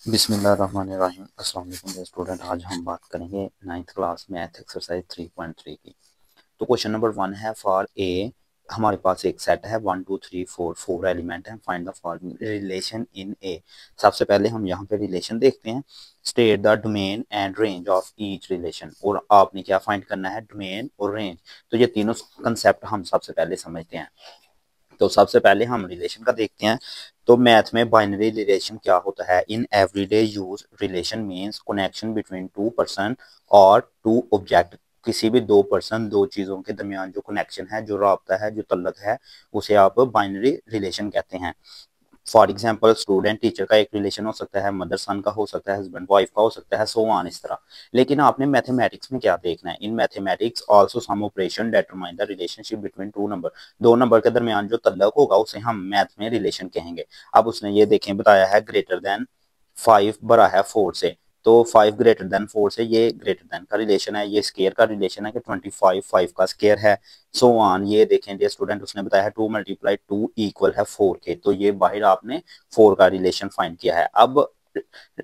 बिस्मिल्लाहिर्रहमानिर्रहीम। अस्सलाम वालेकुम स्टूडेंट। आज हम बात करेंगे 9th क्लास मैथ एक्सरसाइज 3.3 की। तो क्वेश्चन नंबर 1 है फॉर ए। हमारे पास एक सेट है 1 2 3 4 4 एलिमेंट हैं। Find the following relation in A. सबसे पहले हम यहाँ पे रिलेशन देखते हैं। State the domain and range of each relation. और आपने क्या फाइंड करना है, डोमेन और रेंज। तो ये तीनों कंसेप्ट हम सबसे पहले समझते हैं। तो सबसे पहले हम रिलेशन का देखते हैं। तो मैथ में बाइनरी रिलेशन क्या होता है। In everyday use relation means connection between two person और टू ऑब्जेक्ट। किसी भी दो पर्सन, दो चीजों के दरमियान जो कनेक्शन है, जो राब्ता है, जो तल्लक है, उसे आप बाइनरी रिलेशन कहते हैं। फॉर एग्जाम्पल स्टूडेंट टीचर का एक रिलेशन हो सकता है, मदर सन का हो सकता है, हस्बैंड वाइफ का हो सकता है, सो ऑन इस तरह। लेकिन आपने मैथमेटिक्स में क्या देखना है। In mathematics also some operation determine the relationship between two number. दो नंबर के दरमियान जो तल्लक होगा उसे हम मैथ में रिलेशन कहेंगे। अब उसने ये देखें बताया है ग्रेटर देन 5 बड़ा है 4 से। तो 5 ग्रेटर देन 4 से ये ग्रेटर देन का रिलेशन है, ये स्केयर का रिलेशन है कि 25 5 का स्केयर है, सो ऑन। ये देखें डियर स्टूडेंट, उसने बताया है 2 मल्टीप्लाई 2 इक्वल है 4 के। तो ये बाहर आपने 4 का रिलेशन फाइंड किया है। अब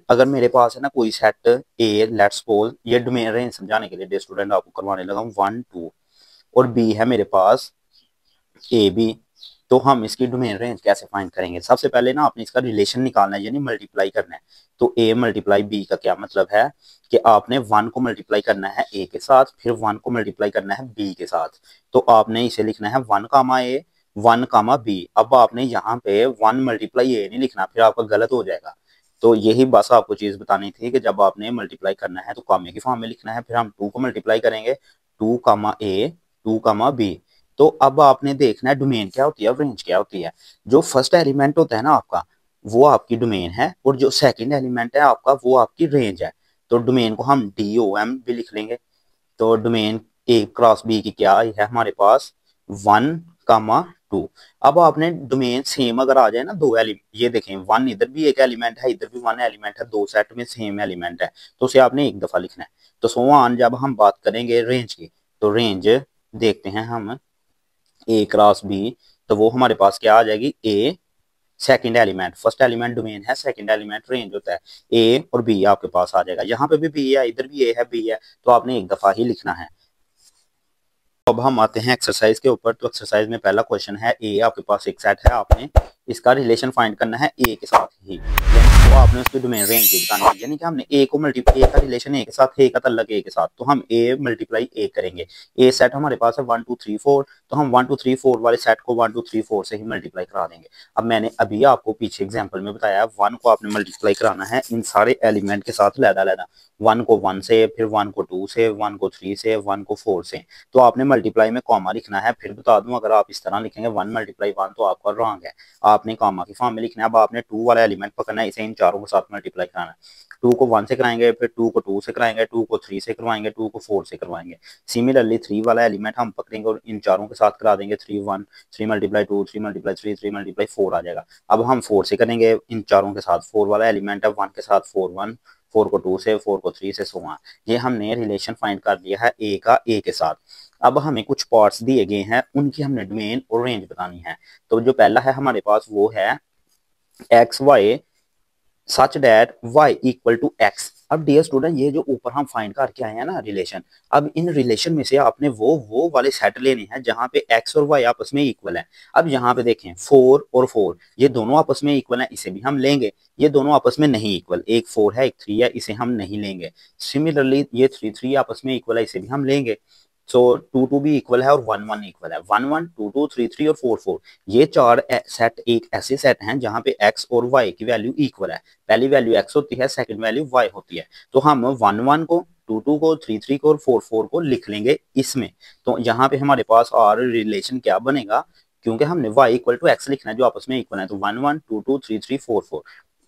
अगर मेरे पास है ना कोई सेट ए, लेट्स सपोज, ये डोमेन रेंज समझाने के लिए डियर स्टूडेंट आपको करवाने लगा हूँ 1 2, और बी है मेरे पास ए बी। तो हम इसकी डोमेन रेंज कैसे फाइंड करेंगे। सबसे पहले ना आपने इसका रिलेशन निकालना है, यानी मल्टीप्लाई करना है। तो ए मल्टीप्लाई बी का क्या मतलब है कि आपने 1 को मल्टीप्लाई करना है ए के साथ, फिर 1 को मल्टीप्लाई करना है बी के साथ। तो आपने इसे लिखना है 1 कामा ए 1 कामा बी। अब आपने यहाँ पे 1 मल्टीप्लाई ए नहीं लिखना, फिर आपका गलत हो जाएगा। तो यही बस आपको चीज बतानी थी कि जब आपने मल्टीप्लाई करना है तो कामे की फॉर्म में लिखना है। फिर हम 2 को मल्टीप्लाई करेंगे 2 कामा ए 2 कामा बी। तो अब आपने देखना है डोमेन क्या होती है, रेंज क्या होती है। जो फर्स्ट एलिमेंट होता है ना आपका, वो आपकी डोमेन है, और जो सेकंड एलिमेंट है आपका, वो आपकी रेंज है। तो डोमेन को हम DOM भी लिख लेंगे। तो डोमेन ए क्रॉस बी की क्या है हमारे पास 1 कामा 2। अब आपने डोमेन सेम अगर आ जाए ना, दो एलिमेंट, ये देखें 1 इधर भी एक एलिमेंट है, इधर भी 1 एलिमेंट है, दो सेट में सेम एलिमेंट है, तो उसे आपने एक दफा लिखना है। तो सो ऑन जब हम बात करेंगे रेंज की, तो रेंज देखते हैं हम ए क्रॉस बी। तो वो हमारे पास क्या आ जाएगी, A second element, first element domain है, सेकंड एलिमेंट रेंज होता है। ए और बी आपके पास आ जाएगा। यहाँ पे भी बी है, इधर भी ए है, बी है, तो आपने एक दफा ही लिखना है। अब हम आते हैं एक्सरसाइज के ऊपर। तो एक्सरसाइज में पहला क्वेश्चन है ए आपके पास एक सेट है, आपने इसका रिलेशन फाइंड करना है ए के साथ ही। तो आपने उसकी डोमेन रेंज भी बतानी है, यानी कि हमने ए को मल्टीप्लाई, ए का रिलेशन ए के साथ, ए का तल्लक ए के साथ, तो हम ए मल्टीप्लाई ए करेंगे। ए सेट हमारे पास है 1 2 3 4, तो हम 1 2 3 4 वाले सेट को 1 2 3 4 से ही मल्टीप्लाई करा देंगे। अब मैंने अभी आपको पीछे एग्जाम्पल में बताया है 1 को आपने मल्टीप्लाई कराना है इन सारे एलिमेंट के साथ लहदा लहदा। 1 को 1 से, फिर 1 को 2 से, 1 को 3 से, 1 को 4 से। तो आपने मल्टीप्लाई में कॉमा लिखना है। फिर बता दूं, अगर आप इस तरह लिखेंगे 1 मल्टीप्लाई 1 तो आपका रॉन्ग है, आपने कॉमा की फॉर्म में लिखना है। अब आपने 2 वाला एलिमेंट पकड़ना है, इसे इन चारों के साथ मल्टीप्लाई कराना है। 2 को 1 से कराएंगे, फिर 2 को 2 से कराएंगे, 2 को 3 से करवाएंगे, 2 को 4 से करवाएंगे। सिमिलरली 3 वाला एलिमेंट हम पकड़ेंगे और इन चारों के साथ करा देंगे। 3 1, 3 मल्टीप्लाई 2, 3 मल्टीप्लाई 3, 3 मल्टीप्लाई 4 आ जाएगा। अब हम 4 से करेंगे इन चारों के साथ। 4 वाला एलिमेंट है, 1 के साथ 4 1, 4 को 2 से, 4 को 3 से, सो ऑन। ये हमने रिलेशन फाइंड कर लिया है ए का ए के साथ। अब हमें कुछ पार्ट्स दिए गए हैं, उनकी हमने डोमेन और रेंज बतानी है। तो जो पहला है हमारे पास वो है X Y such that Y equal to X. अब डियर स्टूडेंट, ये जो ऊपर हम फाइंड करके आए हैं ना रिलेशन, अब इन रिलेशन में से आपने वो वाले सेट लेने हैं जहां पे एक्स और वाई आपस में इक्वल है। अब यहाँ पे देखें 4 और 4 ये दोनों आपस में इक्वल है, इसे भी हम लेंगे। ये दोनों आपस में नहीं इक्वल, एक 4 है एक 3 है, इसे हम नहीं लेंगे। सिमिलरली ये 3 3 आपस में इक्वल है, इसे भी हम लेंगे। सो 2 2 भी इक्वल है और 1 1 इक्वल है। 1 1 2 2 3 3 और 4 4 ये चार सेट एक ऐसे सेट हैं जहां पे एक्स और वाई की वैल्यू इक्वल है। पहली वैल्यू एक्स होती है, सेकंड वैल्यू वाई होती है। तो हम 1 1 को, 2 2 को, 3 3 को और 4 4 को लिख लेंगे इसमें। तो यहाँ पे हमारे पास और रिलेशन क्या बनेगा, क्योंकि हमने y इक्वल टू एक्स लिखना है जो आपस में इक्वल है। तो 1 1 2 2 3 3 4 4।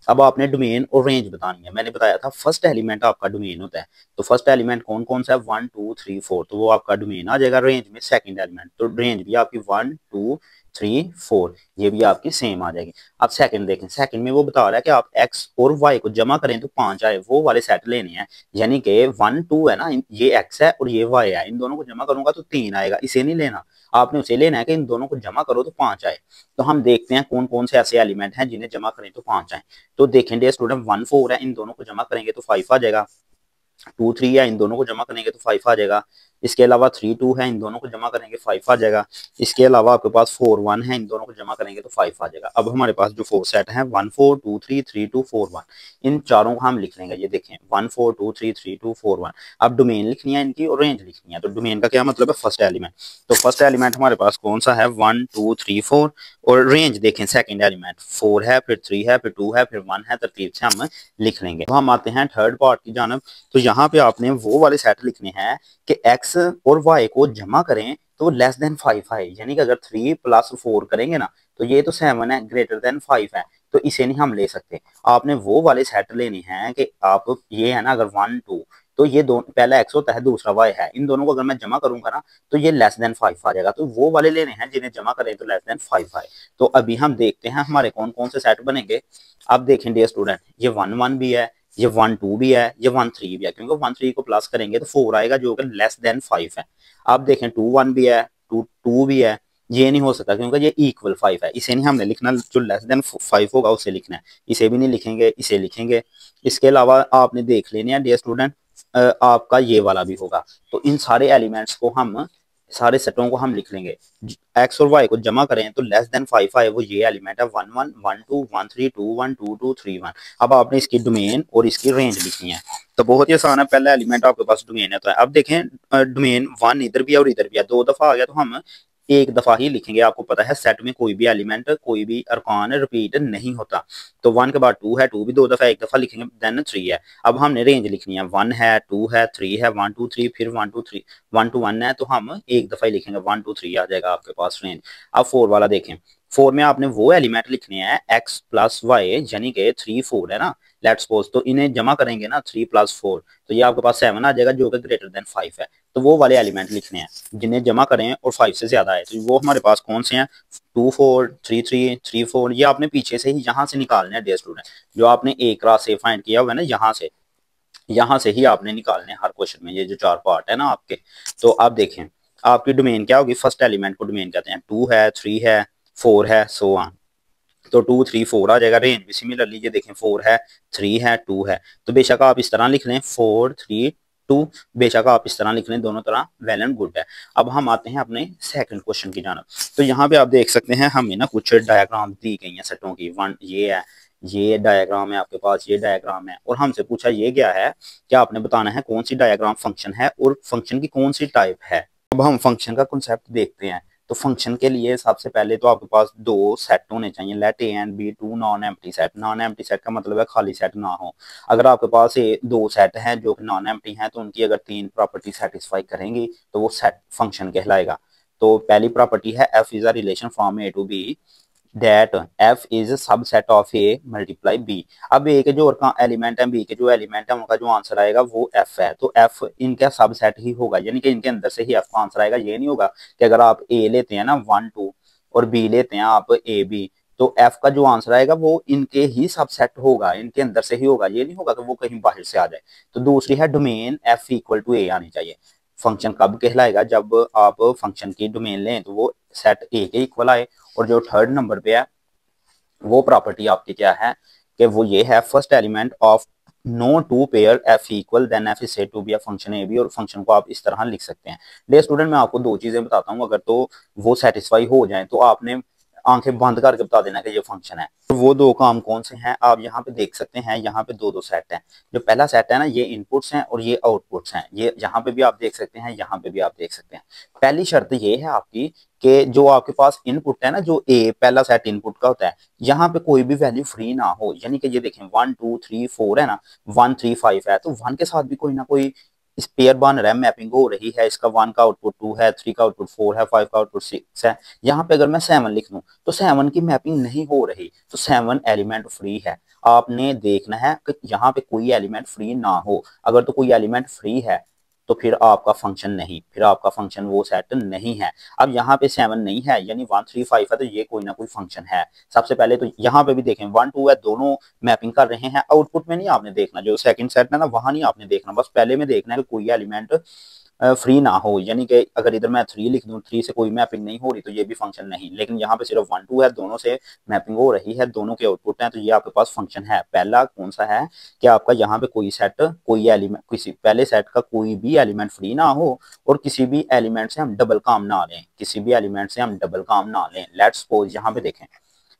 अब आपने डोमेन और रेंज बतानी है। मैंने बताया था फर्स्ट एलिमेंट आपका डोमेन होता है। तो फर्स्ट एलिमेंट कौन कौन सा है, 1 2 3 4, तो वो आपका डोमेन आ जाएगा। रेंज में सेकंड एलिमेंट, तो रेंज भी आपकी 1 2 3 4, ये भी आपकी सेम आ जाएगी। अब सेकंड देखें, सेकंड में वो बता रहा है कि आप x और y को जमा करें तो 5 आए, वो वाले सेट लेने हैं। यानी कि 1 2 है ना, ये x है और ये y है, इन दोनों को जमा करूंगा तो 3 आएगा, इसे नहीं लेना, आपने उसे लेना है कि इन दोनों को जमा करो तो 5 आए। तो हम देखते हैं कौन कौन से ऐसे एलिमेंट हैं जिन्हें जमा करें तो 5 आए। तो देखें डियर स्टूडेंट, 1 4 है, इन दोनों को जमा करेंगे तो 5 आ जाएगा। 2 3 है, इन दोनों को जमा करेंगे तो 5 आ जाएगा। इसके अलावा 3 2 है, इन दोनों को जमा करेंगे 5 आ जाएगा। इसके अलावा आपके पास 4 1 है, इन दोनों को जमा करेंगे तो 5 आ जाएगा। अब हमारे पास जो 4 सेट है 1 4 2 3 3 2 4 1, इन चारों को हम लिख लेंगे। ये देखें 1 4 2 3 3 2 4 1। अब डोमेन लिखनी है इनकी और रेंज लिखनी है। तो डोमेन का क्या मतलब है, फर्स्ट एलिमेंट। तो फर्स्ट एलिमेंट हमारे पास कौन सा है, 1 2 3 4, और रेंज देखें सेकंड एलिमेंट 4 है, फिर 3 है, फिर 2 है, फिर 1 है, तरतीब से हम लिख लेंगे। तो हम आते हैं थर्ड पार्ट की जानब। तो यहाँ पे आपने वो वाले सेट लिखने हैं कि x और y को जमा करें तो लेस देन 5 है, यानी कि अगर 3 प्लस 4 करेंगे ना तो ये तो 7 है, ग्रेटर देन 5 है, तो इसे नहीं हम ले सकते। आपने वो वाले सेट लेने हैं कि आप, ये है ना, अगर 1 2, तो ये दो, पहला x होता है दूसरा y है, इन दोनों को अगर मैं जमा करूंगा ना तो ये लेस देन 5 आ जाएगा। तो वो वाले लेने हैं जिन्हें जमा करें तो लेस देन 5 आए। तो अभी हम देखते हैं हमारे कौन कौन से सेट बनेंगे। अब देखें डियर स्टूडेंट, ये 1 1 भी है, ये 1 2 भी है, ये 1 3 भी है, क्योंकि 1 3 को प्लस करेंगे तो 4 आएगा जो कि लेस देन 5 है। अब देखें 2 1 भी है, 2 2 भी है, ये नहीं हो सकता क्योंकि ये इक्वल 5 है, इसे नहीं हमने लिखना, जो लेस देन 5 होगा उसे लिखना है, इसे भी नहीं लिखेंगे, इसे लिखेंगे। इसके अलावा आपने देख लेने हैं डियर स्टूडेंट, आपका ये वाला भी होगा। तो इन सारे एलिमेंट्स को हम, सारे सेटों को हम लिख लेंगे। एक्स और वाई को जमा करें तो लेस देन 5 आए, वो ये एलिमेंट है 1 1 1 2 1 3 2 1 2 2 3 1। अब आपने इसकी डोमेन और इसकी रेंज लिखनी है। तो बहुत ही आसान है, पहला एलिमेंट आपके पास डोमेन है। तो अब देखें डोमेन 1 इधर भी है और इधर भी है, 2 दफा आ गया तो हम एक दफा ही लिखेंगे। आपको पता है सेट में कोई भी एलिमेंट, कोई भी अरकान रिपीट नहीं होता। तो 1 के बाद 2 है, 2 भी 2 दफा, एक दफा लिखेंगे, देन 3 है। अब हमने रेंज लिखनी है, 1 है, 2 है, 3 है, 1 2 3, फिर 1 2 3, 1 to 1 है तो हम एक दफा ही लिखेंगे, 1 2 3 आ जाएगा आपके पास रेंज। अब 4 वाला देखें, 4 में आपने वो एलिमेंट लिखने हैं x प्लस वाई, यानी कि 3 4 है ना, लेट्स सपोज, तो इन्हें जमा करेंगे ना 3 प्लस 4, तो ये आपके पास 7 आ जाएगा जो कि ग्रेटर देन 5 है। तो वो वाले एलिमेंट लिखने हैं जिन्हें जमा करें और 5 से ज्यादा है। तो वो हमारे पास कौन से हैं, 2 4 3 3 3 4, ये आपने पीछे से ही यहाँ से निकालने हैं डियर स्टूडेंट, जो आपने एक रात से फाइंड किया हुआ है ना, यहाँ से ही आपने निकालने हर क्वेश्चन में, ये जो 4 पार्ट है ना आपके। तो आप देखें आपकी डोमेन क्या होगी, फर्स्ट एलिमेंट को डोमेन कहते हैं, 2 है, 3 है, 4 है, सो ऑन। तो 2 3 4 आ जाएगा। रेंज भी सिमिलरली ये देखें, 4 है, 3 है, 2 है। तो बेशक आप इस तरह लिख लें 4 3 2, बेशक आप इस तरह लिख लें, दोनों तरह वेल एंड गुड है। अब हम आते हैं अपने सेकंड क्वेश्चन की जानब। तो यहाँ पे आप देख सकते हैं हमें ना कुछ डायग्राम दी गई हैं सेटों की। वन ये है, ये डायग्राम है आपके पास, ये डायग्राम है, और हमसे पूछा ये गया है कि आपने बताना है कौन सी डायग्राम फंक्शन है और फंक्शन की कौन सी टाइप है। अब हम फंक्शन का कॉन्सेप्ट देखते हैं। तो फंक्शन के लिए सबसे पहले तो आपके पास दो सेट होने चाहिए, let A and B two non empty set. Non empty set का मतलब है खाली सेट ना हो। अगर आपके पास ये दो सेट हैं जो कि नॉन एम्प्टी हैं तो उनकी अगर 3 प्रॉपर्टी सेटिस्फाई करेंगी तो वो सेट फंक्शन कहलाएगा। तो पहली प्रॉपर्टी है F is a relation from A to B that f is subset of A multiply b। अब ए के जो एलिमेंट है, b के जो एलिमेंट है, उनका जो आंसर आएगा वो f है। तो f इनका सबसेट ही होगा, यानी कि इनके अंदर से ही f का आंसर आएगा। ये नहीं होगा कि अगर आप a लेते हैं ना 1 2 और b लेते हैं आप a b, तो f का जो आंसर आएगा वो इनके ही सबसेट होगा, इनके अंदर से ही होगा। ये नहीं होगा कि वो कहीं बाहर से आ जाए। तो दूसरी है domain f equal to a आनी चाहिए। फंक्शन कब कहलाएगा, जब आप फंक्शन की डोमेन लें तो वो सेट ए के इक्वल आए। और जो थर्ड नंबर पे है वो प्रॉपर्टी आपकी क्या है कि वो ये है, first element of no two pair F equal then F is said to be a function A B. और फंक्शन को आप इस तरह लिख सकते हैं। डियर स्टूडेंट, मैं आपको दो चीजें बताता हूँ, अगर तो वो सेटिस्फाई हो जाए तो आपने आंखें बंद करके बता देना कि ये फंक्शन है। तो वो दो काम कौन से हैं आप यहाँ पे देख सकते हैं। यहाँ पे दो दो सेट हैं। जो पहला सेट है ना, ये इनपुट्स हैं और ये आउटपुट्स हैं। ये यहाँ पे भी आप देख सकते हैं, यहाँ पे भी आप देख सकते हैं। पहली शर्त ये है आपकी कि जो आपके पास इनपुट है ना, जो ए पहला सेट इनपुट का होता है, यहाँ पे कोई भी वैल्यू फ्री ना हो। यानी कि ये देखें 1 2 3 4 है ना, 1 3 5 है, तो 1 के साथ भी कोई ना कोई इस पेयर बन रहा है, मैपिंग हो रही है। इसका 1 का आउटपुट 2 है, 3 का आउटपुट 4 है, 5 का आउटपुट 6 है। यहाँ पे अगर मैं 7 लिख दूं तो 7 की मैपिंग नहीं हो रही, तो 7 एलिमेंट फ्री है। आपने देखना है कि यहाँ पे कोई एलिमेंट फ्री ना हो। अगर तो कोई एलिमेंट फ्री है तो फिर आपका फंक्शन नहीं, फिर आपका फंक्शन वो सेट नहीं है। अब यहाँ पे 7 नहीं है यानी 1 3 5 है, तो ये कोई ना कोई फंक्शन है। सबसे पहले तो यहाँ पे भी देखें 1 2 है, दोनों मैपिंग कर रहे हैं। आउटपुट में नहीं आपने देखना, जो सेकंड सेट है ना वहां नहीं आपने देखना, बस पहले में देखना है कि कोई एलिमेंट फ्री ना हो, यानी कि अगर इधर मैं 3 लिख दूं, 3 से कोई मैपिंग नहीं हो रही तो ये भी फंक्शन नहीं। लेकिन यहाँ पे सिर्फ 1 2 है, दोनों से मैपिंग हो रही है, दोनों के आउटपुट हैं, तो ये आपके पास फंक्शन है। पहला कौन सा है कि आपका यहाँ पे कोई सेट, कोई एलिमेंट, किसी पहले सेट का कोई भी एलिमेंट फ्री ना हो और किसी भी एलिमेंट से हम डबल काम ना लें, किसी भी एलिमेंट से हम डबल काम ना लें। लेट्स सपोज यहाँ पे देखें,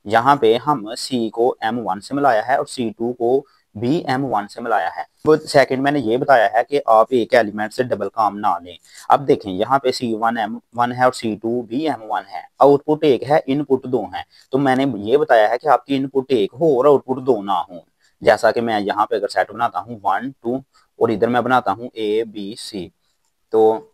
यहाँ पे हम C को M1 से मिलाया है और C2 को भी M1 से मिलाया है। वो सेकंड मैंने ये बताया है कि आप एक एलिमेंट से डबल काम ना लें। अब देखें यहाँ पे C1 M1 है और C2 भी M1 है, आउटपुट एक है, इनपुट दो है। तो मैंने ये बताया है कि आपकी इनपुट एक हो और आउटपुट दो ना हो। जैसा कि मैं यहाँ पे अगर सेट बनाता हूँ 1 2 और इधर मैं बनाता हूँ ABC, तो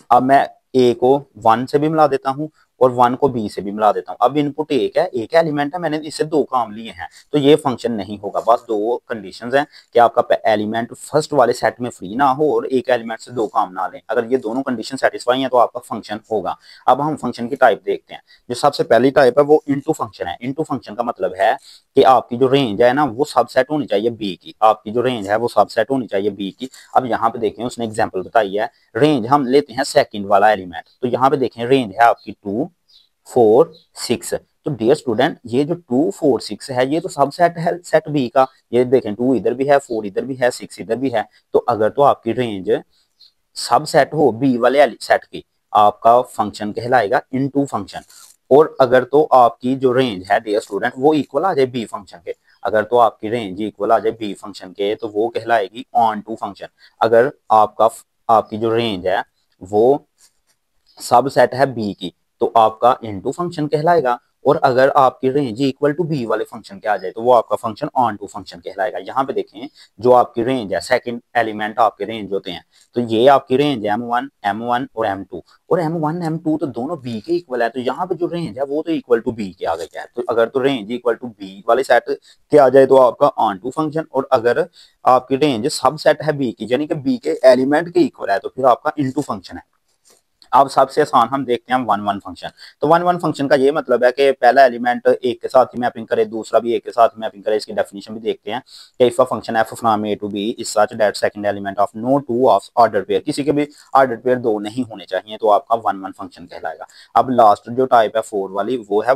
अब मैं ए को 1 से भी मिला देता हूँ और 1 को बी से भी मिला देता हूँ। अब इनपुट एक है, एक एलिमेंट है, मैंने इससे दो काम लिए हैं, तो ये फंक्शन नहीं होगा। बस दो कंडीशंस हैं कि आपका एलिमेंट फर्स्ट वाले सेट में फ्री ना हो और एक एलिमेंट से दो काम ना लें। अगर ये दोनों कंडीशन सेटिस्फाई हैं तो आपका फंक्शन होगा। अब हम फंक्शन की टाइप देखते हैं। जो सबसे पहली टाइप है वो इनटू फंक्शन है। इनटू फंक्शन का मतलब है कि आपकी जो रेंज है ना वो सबसेट होनी चाहिए बी की, आपकी जो रेंज है वो सबसेट होनी चाहिए बी की। अब यहाँ पे देखें उसने एग्जाम्पल बताई है, रेंज हम लेते हैं सेकंड वाला एलिमेंट, तो यहाँ पे देखें रेंज है आपकी 2 4 6। तो डियर स्टूडेंट ये जो 2 4 6 है ये तो सबसेट है सेट बी का। ये देखें 2 इधर भी है, 4 इधर भी है, 6 इधर भी है। तो अगर तो आपकी रेंज सबसेट हो बी वाले सेट की, आपका फंक्शन कहलाएगा इनटू फंक्शन। और अगर तो आपकी जो रेंज है डियर स्टूडेंट वो इक्वल आ जाए बी फंक्शन के, अगर तो आपकी रेंज इक्वल आ जाए बी फंक्शन के तो वो कहलाएगी ऑन टू फंक्शन। अगर आपकी जो रेंज है वो सबसेट है बी की तो आपका इनटू फंक्शन कहलाएगा। और अगर आपकी रेंज इक्वल टू बी वाले फंक्शन के आ जाए तो वो आपका फंक्शन ऑन टू फंक्शन कहलाएगा। यहाँ पे देखें जो आपकी रेंज है, सेकंड एलिमेंट आपके रेंज होते हैं, तो ये आपकी रेंज है M1 और M2, और M1 M2 तो दोनों बी के इक्वल है, तो यहाँ पे जो रेंज है वो तो इक्वल टू बी के आ गई है। तो अगर तो रेंज इक्वल टू बी वाले सेट के आ जाए तो आपका ऑन टू फंक्शन, और अगर आपकी रेंज सब सेट है बी की यानी कि बी के एलिमेंट के इक्वल है तो फिर आपका इनटू फंक्शन है। अब सबसे आसान हम देखते हैं 1 1 फंक्शन। तो 1 1 फंक्शन का ये मतलब है कि पहला एलिमेंट एक के साथ ही मैपिंग करे, दूसरा भी एक के साथ मैपिंग करे। इसकी डेफिनेशन भी देखते हैं कि if a function f from a to b is such that second element of no two of order pair, किसी के भी ऑर्डर पेयर दो नहीं होने चाहिए, तो आपका 1 1 फंक्शन कहलाएगा। अब लास्ट जो टाइप है 4 वाली वो है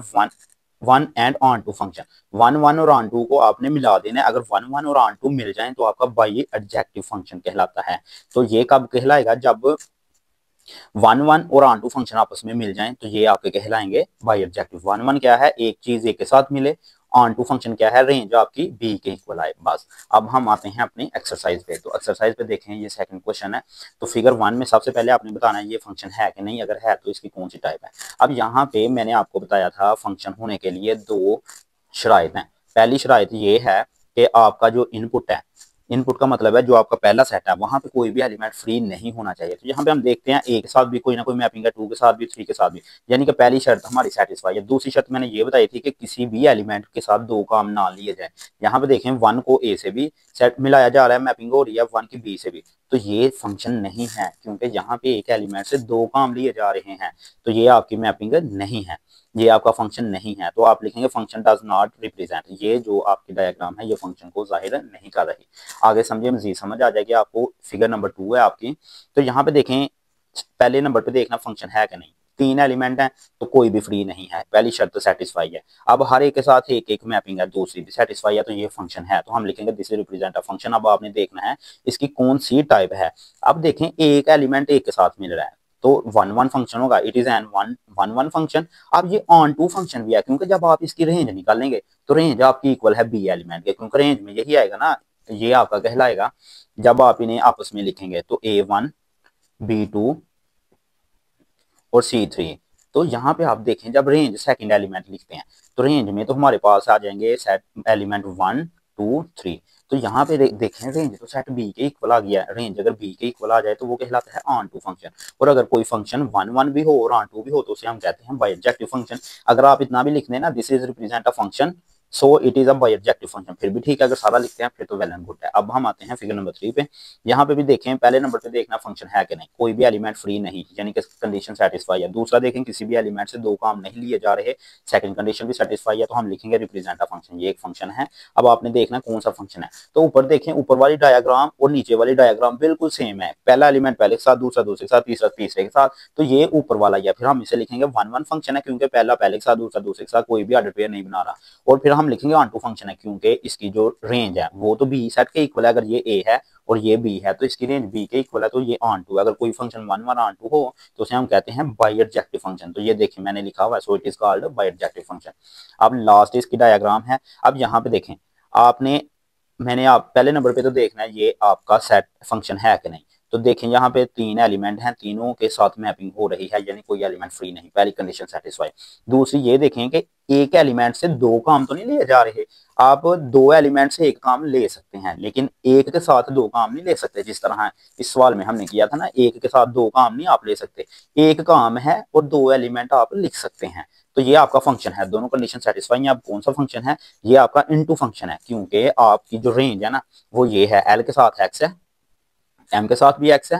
1 एंड ऑन टू फंक्शन। 1 1 और ऑन टू को आपने मिला देना है। अगर 1 1 और ऑन टू मिल जाए तो आपका बाई एडजेक्टिव फंक्शन कहलाता है। तो ये कब कहलाएगा, जब 1 1 और ऑन टू फंक्शन आपस में मिल जाएं तो ये आपके कहलाएंगे बाई एडजेक्टिव। 1 1 क्या है, एक चीज एक के साथ मिले, ऑन टू फंक्शन क्या है, रेंज आपकी बी के इक्वल आए। बस अब हम आते हैं अपनी एक्सरसाइज पे। तो एक्सरसाइज पे देखें ये सेकंड क्वेश्चन है। तो फिगर 1 में सबसे पहले आपने बताना है ये फंक्शन है कि नहीं, अगर है तो इसकी कौन सी टाइप है। अब यहाँ पे मैंने आपको बताया था फंक्शन होने के लिए दो शराइत हैं। पहली शराइत ये है कि आपका जो इनपुट है, इनपुट का मतलब है जो आपका पहला सेट है वहां पे कोई भी एलिमेंट फ्री नहीं होना चाहिए। तो यहाँ पे हम देखते हैं ए के साथ भी कोई ना कोई मैपिंग है, 2 के साथ भी, 3 के साथ भी, यानी कि पहली शर्त हमारी सेटिस्फाई है। दूसरी शर्त मैंने ये बताई थी कि किसी भी एलिमेंट के साथ दो काम ना लिए जाए। यहाँ पे देखें 1 को ए से भी सेट मिलाया जा रहा है, मैपिंग हो रही है 1 की बी से भी, तो ये फंक्शन नहीं है क्योंकि यहाँ पे एक एलिमेंट से दो काम लिए जा रहे हैं, तो ये आपकी मैपिंग नहीं है, ये आपका फंक्शन नहीं है। तो आप लिखेंगे फंक्शन डज नॉट रिप्रेजेंट, ये जो आपकी डायग्राम है ये फंक्शन को जाहिर नहीं कर रही। आगे समझिए, मजीद समझ आ जाएगी आपको। फिगर नंबर 2 है आपकी। तो यहाँ पे देखें पहले नंबर पे देखना फंक्शन है कि नहीं। 3 एलिमेंट है तो कोई भी फ्री नहीं है, पहली शर्त तो सेटिस्फाई है। अब हर एक के साथ एक एक मैपिंग है, दूसरी भी सेटिस्फाई है, तो ये फंक्शन है। तो हम लिखेंगे दिस रिप्रेजेंट अ फंक्शन। अब आपने देखना है इसकी कौन सी टाइप है। अब देखें एक एलिमेंट एक के साथ मिल रहा है तो 1 1 फंक्शन होगा, इट इज एन 1 1 फंक्शन। अब ये ऑन टू फंक्शन भी है क्योंकि जब आप इसकी रेंज निकालेंगे तो रेंज आपकी इक्वल है बी एलिमेंट के, क्योंकि रेंज में यही आएगा ना, ये आपका कहलाएगा जब आप इन्हें आपस में लिखेंगे तो A1 B2 और C3। तो यहाँ पे आप देखें जब रेंज सेकंड एलिमेंट लिखते हैं तो रेंज में तो हमारे पास आ जाएंगे सेट एलिमेंट 1 2 3। तो यहाँ पे देखें रेंज तो सेट बी के इक्वल आ गया है। रेंज अगर बी के इक्वल आ जाए तो वो कहलाता है ऑन टू फंक्शन। और अगर कोई फंक्शन 1 1 भी हो और ऑन टू भी हो तो उसे हम कहते हैं बाई एडजेक्टिव फंक्शन। अगर आप इतना भी लिख दें ना this is represent a function, so it is a by objective function. फिर भी ठीक है, अगर सारा लिखते हैं फिर तो वेल एंड गुड है। अब हम आते हैं फिगर नंबर 3 पे। यहाँ पे भी देखें, पहले नंबर पे देखना फंक्शन है कि नहीं, कोई भी एलिमेंट फ्री नहीं, यानी कि कंडीशन सेटिस्फाई है। दूसरा देखें, किसी भी एलिमेंट से दो काम नहीं लिए जा रहे, सेकंड कंडीशन भी सेटिस्फाई है, तो हम लिखेंगे रिप्रेजेंट अ फंक्शन, ये एक फंक्शन है। अब आपने देखना कौन सा फंक्शन है। तो ऊपर देखें, ऊपर वाली डायग्राम और नीचे वाली डायग्राम बिल्कुल सेम है, पहला एलिमेंट पहले के साथ, दूसरा दूसरे के साथ, तीसरा तीसरे के साथ, तो ये ऊपर वाला ही है। फिर हम इसे लिखेंगे 1 1 फंक्शन है, क्योंकि पहला पहले के साथ, दूसरा दूसरे के साथ, कोई भी ऑर्डर पेयर नहीं बना रहा। और फिर हम लिखेंगे ऑन टू फंक्शन है, क्योंकि इसकी जो रेंज है वो तो बी सेट के इक्वल है। अगर ये ए है और ये बी है तो इसकी रेंज बी के इक्वल है, तो ये ऑन टू। अगर कोई फंक्शन 1 1 ऑन टू हो तो उसे हम कहते हैं बाई ऑब्जेक्टिव फंक्शन। तो ये देखिए मैंने लिखा हुआ है, so it is called by objective function. अब लास्ट इसकी डायग्राम है। अब यहाँ पे देखें, आपने मैंने आप पहले नंबर पे तो देखना है ये आपका सेट फंक्शन है कि नहीं। तो देखें यहाँ पे 3 एलिमेंट हैं, तीनों के साथ मैपिंग हो रही है, यानी कोई एलिमेंट फ्री नहीं, पहली कंडीशन सेटिस्फाई। दूसरी ये देखें कि एक एलिमेंट से दो काम तो नहीं लिए जा रहे। आप दो एलिमेंट से एक काम ले सकते हैं, लेकिन एक के साथ दो काम नहीं ले सकते। जिस तरह इस सवाल में हमने किया था ना, एक के साथ दो काम नहीं आप ले सकते, एक काम है और दो एलिमेंट आप लिख सकते हैं। तो ये आपका फंक्शन है, दोनों कंडीशन सेटिस्फाई है। अब कौन सा फंक्शन है, ये आपका इनटू फंक्शन है, क्योंकि आपकी जो रेंज है ना वो ये है, एल के साथ एक्स है, एम के साथ भी एक्स है,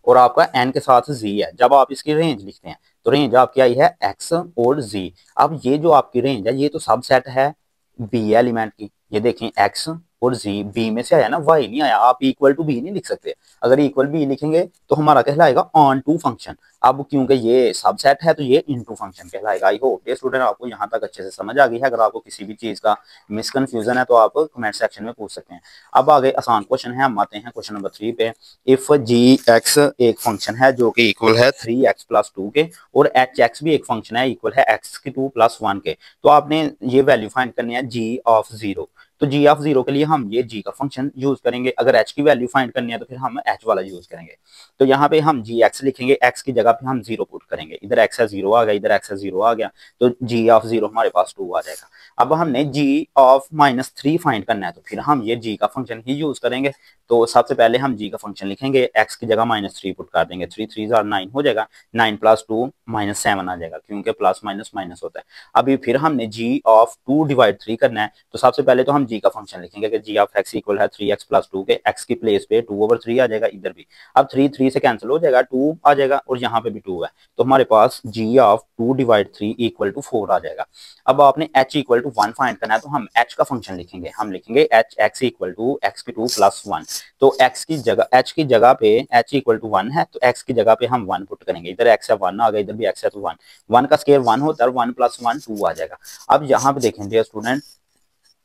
और आपका एन के साथ जी है। जब आप इसकी रेंज लिखते हैं तो रेंज आपकी आई है एक्स और जी। अब ये जो आपकी रेंज है ये तो सब सेट है बी एलिमेंट की। ये देखें एक्स और जी बी में से आया ना, वाई नहीं आया। आप इक्वल टू बी नहीं लिख सकते, अगर इक्वल बी लिखेंगे तो हमारा कहलाएगा ऑन टू फंक्शन। अब क्योंकि ये सबसेट है तो ये इनटू फंक्शन कहलाएगा। आई होप ये स्टूडेंट आपको यहाँ तक अच्छे से समझ आ गई है। अगर आपको किसी भी चीज का मिसकंफ्यूजन है तो आप कमेंट सेक्शन में पूछ सकते हैं। अब आगे आसान क्वेश्चन है, हम आते हैं क्वेश्चन नंबर 3 पे। इफ जी एक्स एक फंक्शन है जो कि इक्वल है 3x + 2 के, और एच एक्स भी एक फंक्शन है इक्वल है x की 2 + 1 के, तो आपने ये वैल्यू फाइंड करनी है g ऑफ 0। तो g ऑफ 0 के लिए हम ये g का फंक्शन यूज करेंगे। अगर h की वैल्यू फाइंड करनी है तो फिर हम h वाला यूज करेंगे। तो यहाँ पे हम जी एक्स लिखेंगे, x की जगह पे हम 0 पुट करेंगे। इधर x है 0 आ गया, इधर x है 0 आ गया, तो g ऑफ 0 हमारे पास 2 आ जाएगा। अब हमने g ऑफ -3 फाइंड करना है, तो फिर हम ये g का फंक्शन ही यूज करेंगे। तो सबसे पहले हम g का फंक्शन लिखेंगे, x की जगह -3 पुट कर देंगे, 3 3 9 हो जाएगा, 9 + 2 -7 आ जाएगा, क्योंकि प्लस माइनस माइनस होता है। अभी फिर हमने g ऑफ 2 डिवाइड 3 करना है, तो सबसे पहले तो हम g का फंक्शन लिखेंगे कि g ऑफ x इक्वल है 3x + 2 के, x की प्लेस पे 2/3 आ जाएगा, इधर भी अब 3 3 से कैंसिल हो जाएगा, 2 आ जाएगा, और यहाँ पे भी 2 है, तो हमारे पास g of 2 divide 3 equal to 4 आ जाएगा। अब आपने h इक्वल टू 1 फाइंड करना है, तो हम h का फंक्शन लिखेंगे, हम लिखेंगे h x equal to x की 2 + 1। तो x की जगह h की जगह पे h इक्वल टू 1 है, तो x की जगह पे हम 1 पुट करेंगे। इधर x है 1 आ गया, इधर भी x है तो 1, 1 का स्क्वायर 1 होता है, 1 + 1 2 आ जाएगा। अब यहाँ पे देखें डियर स्टूडेंट,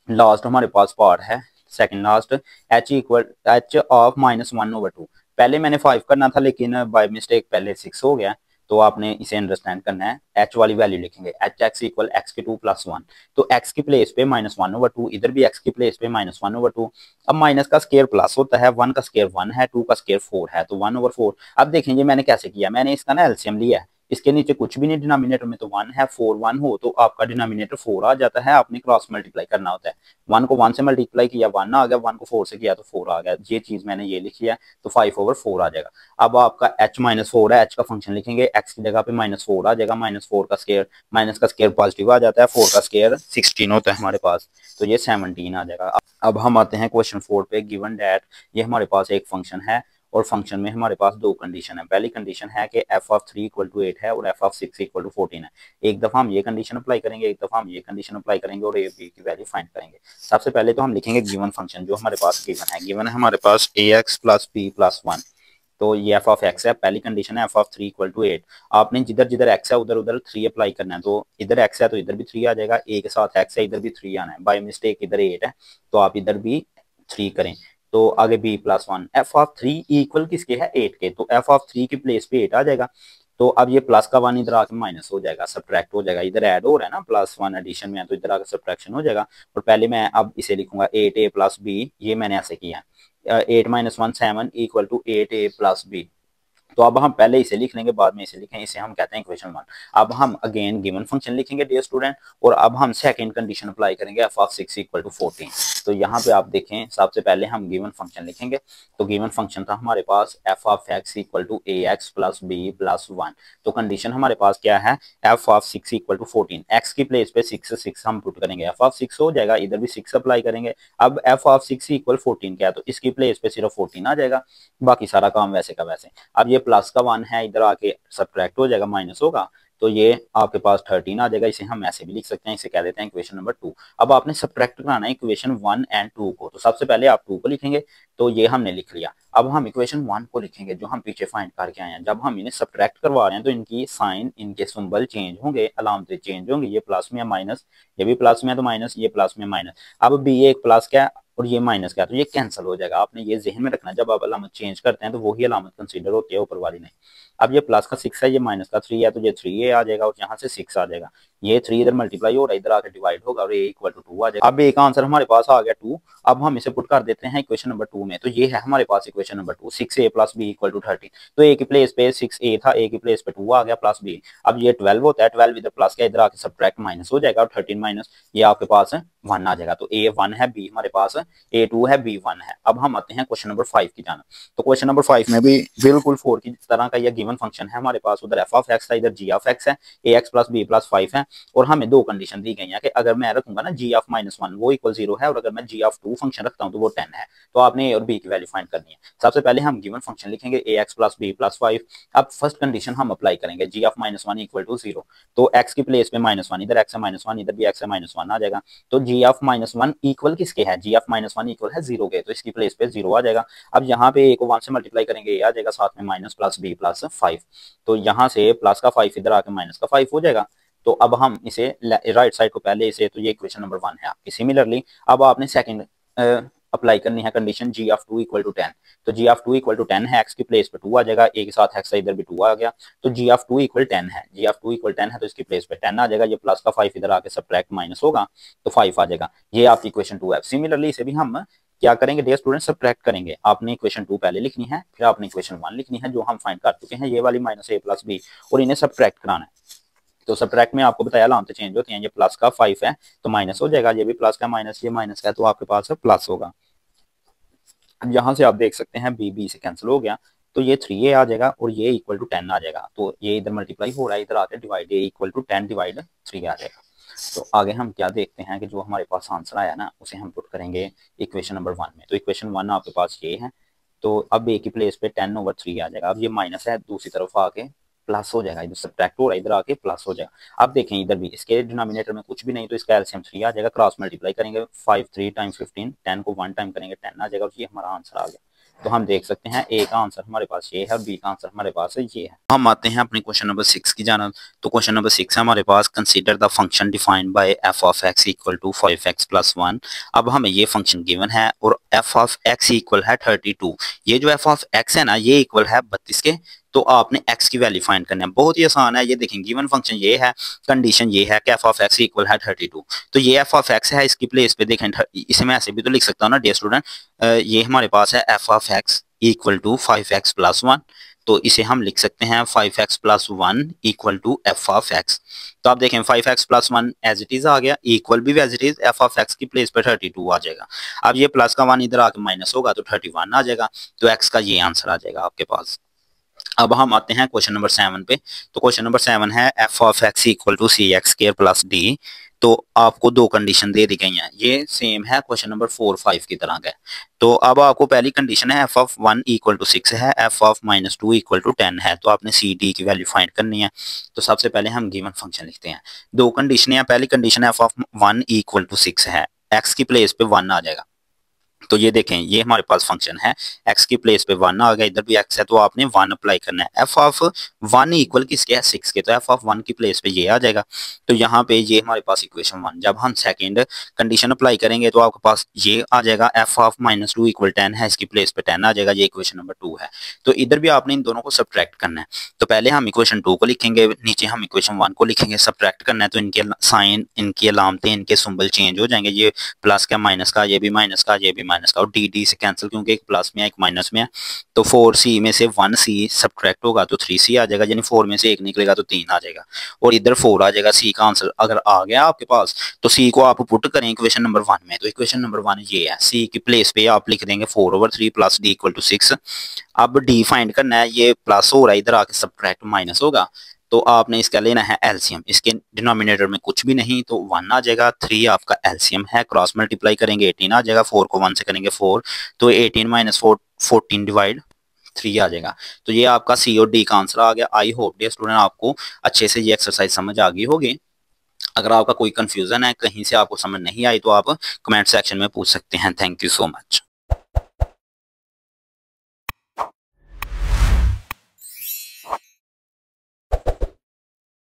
लास्ट हमारे पास पार्ट है second last, h equal h of -1/2। पहले मैंने 5 करना था लेकिन बाय मिस्टेक पहले 6 हो गया, तो आपने इसे अंडरस्टैंड करना है। h वाली वैल्यू लिखेंगे, h x इक्वल x की 2 + 1, तो x की प्लेस पे -1/2, इधर भी x की प्लेस पे -1/2। अब माइनस का स्क्वायर प्लस होता है, 1 का स्क्वायर 1 है, 2 का स्क्वायर 4 है, तो 1/4। अब देखें ये मैंने कैसे किया, मैंने इसका ना एलसीएम लिया है, इसके नीचे कुछ भी नहीं, डिनोमिनेटर में तो 1 है, 4 1 हो तो आपका डिनोमिनेटर 4 आ जाता है, आपने क्रॉस मल्टीप्लाई करना होता है। 1 को 1 से मल्टीप्लाई किया 1 आ गया, 1 को 4 से किया तो 4 आ गया, ये चीज मैंने ये लिखी है, तो 5/4 आ जाएगा। अब आपका h -4 है, h का फंक्शन लिखेंगे, x की जगह पे -4 आ जाएगा, -4 का स्क्वायर, माइनस का स्क्वायर पॉजिटिव आ जाता है, 4 का स्क्वायर 16 होता है हमारे पास, तो ये 17 आ जाएगा। अब हम आते हैं क्वेश्चन 4 पे। गिवन दैट ये हमारे पास एक फंक्शन है और फंक्शन में हमारे पास दो कंडीशन है। पहली कंडीशन है कि f ऑफ 3 इक्वल टू 8 है और f ऑफ 6 इक्वल टू 14 है। एक दफा हम ये कंडीशन अप्लाई करेंगे, एक दफा हम ये कंडीशन अप्लाई करेंगे और a b की वैल्यू फाइंड करेंगे। सबसे पहले तो हम लिखेंगे गिवन फंक्शन जो हमारे पास गिवन है। गिवन है हमारे पास ax + b + 1, तो ये f ऑफ x है, पहली कंडीशन है f ऑफ 3 इक्वल टू 8। आपने जिधर जिधर x है उधर उधर 3 अप्लाई करना है, तो इधर x है तो इधर भी 3 आ जाएगा, a के साथ x है, इधर भी 3 आना है, बाय मिस्टेक इधर 8 है तो आप इधर भी 3 करें, तो आगे b + 1। f ऑफ 3 इक्वल किसके है, 8 के, तो f ऑफ 3 की प्लेस पे 8 आ जाएगा। तो अब ये प्लस का 1 इधर आके माइनस हो जाएगा, सब्ट्रैक्ट हो जाएगा, इधर ऐड हो रहा है ना, +1 एडिशन में है तो इधर आके सब्ट्रैक्शन हो जाएगा। और पहले मैं अब इसे लिखूंगा 8a + b, ये मैंने ऐसे किया, 8 - 1 7 इक्वल टू 8a + b। तो अब हम पहले इसे लिख लेंगे, बाद में इसे लिखें, इसे हम कहते हैं इक्वेशन 1। अब हम अगेन गिवन फंक्शन लिखेंगे डियर स्टूडेंट, और अब हम सेकंड कंडीशन अप्लाई करेंगे एफ ऑफ 6 इक्वल टू 14। तो यहाँ पे आप देखें सबसे पहले हम गिवन फंक्शन लिखेंगे। तो गिवन फंक्शन था हमारे पास F of X equal to A X plus B plus 1। तो कंडीशन हमारे पास क्या है, F of 6 equal to 14, X की प्लेस पे 6 हम पुट करेंगे, एफ ऑफ 6 हो जाएगा, इधर भी 6 अप्लाई करेंगे। अब एफ ऑफ 6 इक्वल 14 क्या है, तो इसकी प्लेस पे सिर्फ 14 आ जाएगा, बाकी सारा काम वैसे का वैसे। अब ये प्लस का 1 है, इधर आके सब्ट्रैक्ट हो जाएगा, माइनस होगा, तो ये आपके पास 13 आ जाएगा। इसे हम ऐसे भी लिख सकते हैं, इसे कह देते हैं इक्वेशन नंबर 2। अब आपने सब्ट्रैक्ट कराना है इक्वेशन 1 एंड 2 को, तो सबसे पहले आप 2 को लिखेंगे, तो ये हमने लिख लिया। अब हम इक्वेशन 1 को लिखेंगे जो हम पीछे फाइंड करके आए हैं। जब हम इन्हें सब्ट्रैक्ट करवा रहे हैं तो इनकी साइन, इनके सिंबल चेंज होंगे, अलामतें चेंज होंगी, ये प्लस में है माइनस, ये भी प्लस में है तो माइनस, ये प्लस में माइनस। अब भी ये एक प्लस क्या है और ये माइनस क्या है, तो ये कैंसिल हो जाएगा। आपने ये जहन में रखना, जब आप अलामत चेंज करते हैं तो वही अलामत कंसीडर होती है, ऊपर वाली नहीं। अब ये प्लस का 6 है, ये माइनस का 3 है, तो ये 3a आ जाएगा और यहाँ से 6 आ जाएगा। ये 3 इधर मल्टीप्लाई हो रहा है, इधर आकर डिवाइड होगा और ये इक्वल टू 2 आ जाएगा। अब एक आंसर हमारे पास आ गया 2। अब हम इसे पुट कर देते हैं इक्वेशन नंबर 2 में। तो ये है हमारे पास equation number 2, 6a plus B equal to 13। तो ए की प्लेस पे 6a था, ए की प्लेस पे 2 आ गया प्लस b। अब ये 12 होता है, 12 इधर प्लस का, इधर आके सब्ट्रैक्ट माइनस हो जाएगा और 13 माइनस ये आपके पास 1 आ जाएगा। तो a 1 है, b हमारे पास a 2 है, b 1 है। अब हम आते हैं क्वेश्चन नंबर 5 की जाना। तो क्वेश्चन नंबर 5 में भी बिल्कुल 4 की तरह का यह गिवन फंक्शन है हमारे पास, उधर एफ ऑफ एक्स था, इधर जी ऑफ एक्स है, ए एक्स प्लस बी प्लस 5 है, और हमें दो कंडीशन दी गई है कि अगर मैं रखूंगा ना जी ऑफ -1 वो इक्वल 0 है, और अगर मैं जी ऑफ 2 फंक्शन रखता हूं तो वो 10 है। तो आपने ए और बी की वैल्यू फाइंड करनी है। सबसे पहले हम गिवन फंक्शन लिखेंगे ए एक्स प्लस बी प्लस 5। अब फर्स्ट कंडीशन हम अप्लाई करेंगे, जी ऑफ -1 इक्वल टू 0। तो एक्स की प्लेस पे -1, इधर एक्स है -1, इधर भी एक्स है -1 आ जाएगा। तो जी ऑफ -1 इक्वल किसके है, जी ऑफ -1 इक्वल है 0 के, तो इसकी प्लेस पे 0 आ जाएगा। अब यहाँ पे ए को 1 से मल्टीप्लाई करेंगे, ये आ जाएगा, साथ में माइनस प्लस बी प्लस 5। तो यहाँ से प्लस का 5 इधर आके माइनस का 5 हो जाएगा। तो अब हम इसे राइट साइड को पहले इसे, तो ये इक्वेशन नंबर 1 है आपकी। सिमिलरली अब आपने सेकंड अप्लाई करनी है condition G of 2 equal to 10। तो जी ऑफ 2 इक्वल टू 10 है, एक्स की प्लेस पे 2 आ जाएगा, ए के साथ एक्स इधर भी 2 आ गया, तो जी ऑफ 2 इक्वल 10 है। जी ऑफ 2 इक्वल 10 है तो इसकी प्लेस पे 10 आ जाएगा, ये प्लस का 5 इधर आके सब्ट्रैक्ट माइनस होगा तो 5 आ जाएगा। ये आपकी इक्वेशन 2 है। सिमिलरली इसे भी हम क्या करेंगे डियर स्टूडेंट, सब्ट्रैक्ट करेंगे। आपने इक्वेशन 2 पहले लिखनी है, फिर आपने इक्वेशन 1 लिखनी है जो हम फाइंड कर चुके हैं, ये वाली माइनस ए प्लस बी, और इन्हें सब्ट्रैक्ट कराना है। तो सब्ट्रैक्ट में आपको बताया अलामतें चेंज होती हैं, ये प्लस का 5 है तो माइनस हो जाएगा, ये भी प्लस का माइनस, ये माइनस का, तो आपके पास प्लस होगा। अब यहाँ से आप देख सकते हैं बी बी से कैंसिल हो गया, तो ये 3a आ जाएगा और ये इक्वल टू 10 आ जाएगा। तो ये इधर मल्टीप्लाई हो रहा है, इधर आके डिवाइड, ये इक्वल टू 10 डिवाइड 3 आ जाएगा। तो आगे हम क्या देखते हैं कि जो हमारे पास आंसर आया ना उसे हम पुट करेंगे इक्वेशन नंबर 1 में। तो इक्वेशन 1 आपके पास ये है, तो अब ए की प्लेस पे 10/3 आ जाएगा। अब ये माइनस है, दूसरी तरफ आके प्लस हो जाएगा, इधर सब्ट्रैक्ट हो रहा है, इधर आके प्लस हो जाएगा। अब देखें इधर भी इसके डिनोमिनेटर में कुछ भी नहीं, तो इसका एलसीएम 3 आ जाएगा, क्रॉस मल्टीप्लाई करेंगे 5 3 टाइम्स 15, 10 को 1 टाइम करेंगे 10 आ जाएगा, और ये हमारा आंसर आ गया। तो हम देख सकते हैं ए का आंसर हमारे पास ये है और बी का आंसर हमारे पास ये है। हम आते हैं अपने क्वेश्चन नंबर 6 की जानिब। तो क्वेश्चन नंबर 6 है हमारे पास, consider the function defined by F of X equal to 5x plus 1। अब हमें ये फंक्शन गिवन है और एफ ऑफ एक्स इक्वल है 32। ये जो एफ ऑफ एक्स है ना ये इक्वल है 32 के, तो आपने x की वैल्यू फाइंड करना है। बहुत ही आसान है, ये देखें गिवन फंक्शन ये है, कंडीशन ये है कि एफ ऑफ एक्स इक्वल है 32। तो ये एफ ऑफ एक्स है, इसकी प्लेस पे देखें, इसे मैं ऐसे भी तो लिख सकता हूँ ना डियर स्टूडेंट, ये हमारे पास है F of X equal to 5x plus 1। तो इसे हम लिख सकते हैं 5x plus 1 equal to F of X. तो आप देखें 5x plus 1 as it is आ गया, इक्वल भी as it is, F of X की प्लेस पे 32 आ जाएगा। अब ये प्लस का 1 इधर आके माइनस होगा तो 31 आ जाएगा, तो एक्स का ये आंसर आ जाएगा आपके पास। अब हम आते हैं क्वेश्चन नंबर 7 पे। तो क्वेश्चन नंबर 7 है F of X equal to C X square plus D. तो आपको दो कंडीशन दे दी गई हैं, ये सेम है क्वेश्चन नंबर 4 5 की तरह का। तो अब आपको पहली कंडीशन है एफ ऑफ 1 इक्वल टू 6 है, एफ ऑफ -2 इक्वल टू 10 है, तो आपने सी डी की वैल्यू फाइंड करनी है। तो सबसे पहले हम गिवन फंक्शन लिखते हैं। दो कंडीशन है, पहली condition F of 1 equal to 6 है, एक्स की प्लेस पे 1 आ जाएगा। तो ये देखें ये हमारे पास फंक्शन है, x की प्लेस पे 1 आ गया, इधर भी x है तो आपने 1 अप्लाई करना है। f ऑफ 1 इक्वल किसके है, 6 के, तो f ऑफ 1 की प्लेस पे ये आ जाएगा। तो यहाँ पे ये हमारे पास इक्वेशन 1। जब हम सेकंड कंडीशन अप्लाई करेंगे तो आपके पास ये आ जाएगा, f ऑफ -2 इक्वल 10 है, इसकी प्लेस पे 10 आ जाएगा, ये इक्वेशन नंबर 2 है। तो इधर भी आपने इन दोनों को सब्ट्रैक्ट करना है। तो पहले हम इक्वेशन 2 को लिखेंगे, नीचे हम इक्वेशन 1 को लिखेंगे। सब्ट्रैक्ट करना है तो इनके साइन, इनकी अलामतें, इनके सिंबल चेंज हो जाएंगे, ये प्लस का माइनस का, ये भी माइनस का, ये भी माइनस का, और डी डी से कैंसिल क्योंकि एक प्लस में है एक माइनस में है, तो 4c में से 1c सब्ट्रैक्ट होगा तो 3c आ जाएगा, यानी 4 में से 1 निकलेगा तो 3 आ जाएगा, और इधर 4 आ जाएगा। c का आंसर अगर आ गया आपके पास तो c को आप पुट करें इक्वेशन नंबर 1 में, तो इक्वेशन नंबर 1 ये है, c की प्लेस पे आप लिख देंगे 4/3 प्लस d इक्वल टू 6। अब d फाइंड करना है, ये प्लस हो रहा है, इधर आके सब्ट्रैक्ट माइनस होगा, तो आपने इसका लेना है एलसीएम। इसके डिनोमिनेटर में कुछ भी नहीं तो 1 आ जाएगा, 3 आपका एलसीएम है, क्रॉस मल्टीप्लाई करेंगे 18 आ जाएगा, 4 को 1 से करेंगे 4, तो 18 माइनस 4 14 डिवाइड 3 आ जाएगा। तो ये आपका सी और डी का आंसर आ गया। आई होप डियर स्टूडेंट आपको अच्छे से ये एक्सरसाइज समझ आ गई होगी। अगर आपका कोई कंफ्यूजन है, कहीं से आपको समझ नहीं आई, तो आप कमेंट सेक्शन में पूछ सकते हैं। Thank you so much.